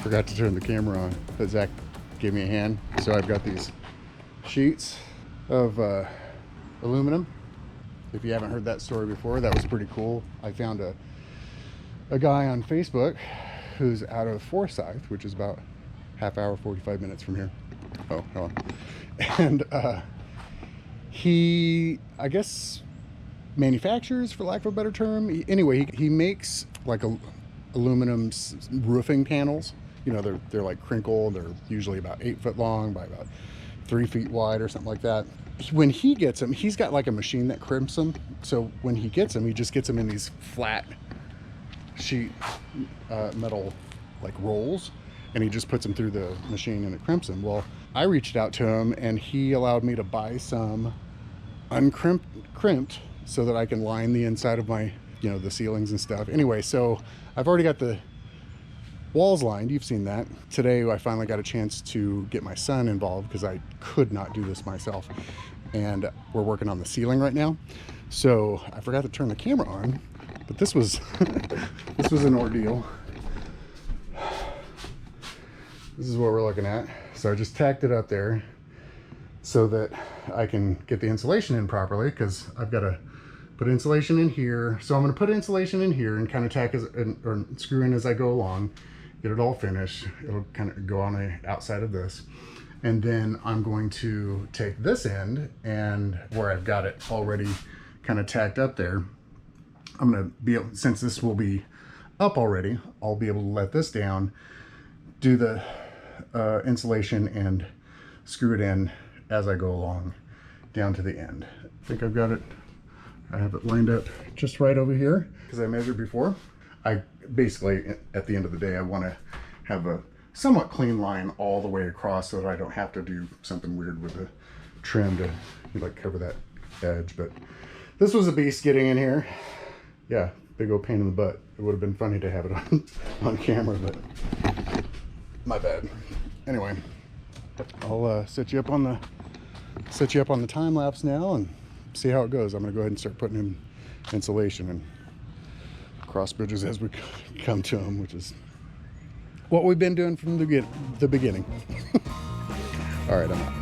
Forgot to turn the camera on, but Zach gave me a hand. So I've got these sheets of aluminum. If you haven't heard that story before, that was pretty cool. I found a guy on Facebook who's out of Forsyth, which is about half hour, 45 minutes from here. Oh, hold on. And he, I guess, manufactures, for lack of a better term. Anyway, he makes like aluminum roofing panels. You know, they're like crinkle. They're usually about 8 foot long by about 3 feet wide or something like that. When he gets them, he's got like a machine that crimps them. So when he gets them, he just gets them in these flat sheet metal like rolls, and he just puts them through the machine and it crimps them. Well, I reached out to him and he allowed me to buy some crimped so that I can line the inside of my, you know, the ceilings and stuff. Anyway, so I've already got the walls lined. You've seen that. Today I finally got a chance to get my son involved because I could not do this myself, and we're working on the ceiling right now. So I forgot to turn the camera on, but this was this was an ordeal. This is what we're looking at. So I just tacked it up there so that I can get the insulation in properly, because I've got to put insulation in here. So I'm going to put insulation in here and kind of tack or screw in as I go along, get it all finished. It'll kind of go on the outside of this. And then I'm going to take this end, and where I've got it already kind of tacked up there, I'm going to be able, since this will be up already, I'll be able to let this down, do the insulation and screw it in as I go along down to the end. I think I've got it. I have it lined up just right over here because I measured before. I basically, at the end of the day, I want to have a somewhat clean line all the way across so that I don't have to do something weird with the trim to like cover that edge. But this was a beast getting in here. Yeah, big old pain in the butt. It would have been funny to have it on camera, but my bad. Anyway, I'll set you up on the time lapse now and see how it goes. I'm gonna go ahead and start putting in insulation and cross bridges as we come to them, which is what we've been doing from the beginning. All right, I'm out.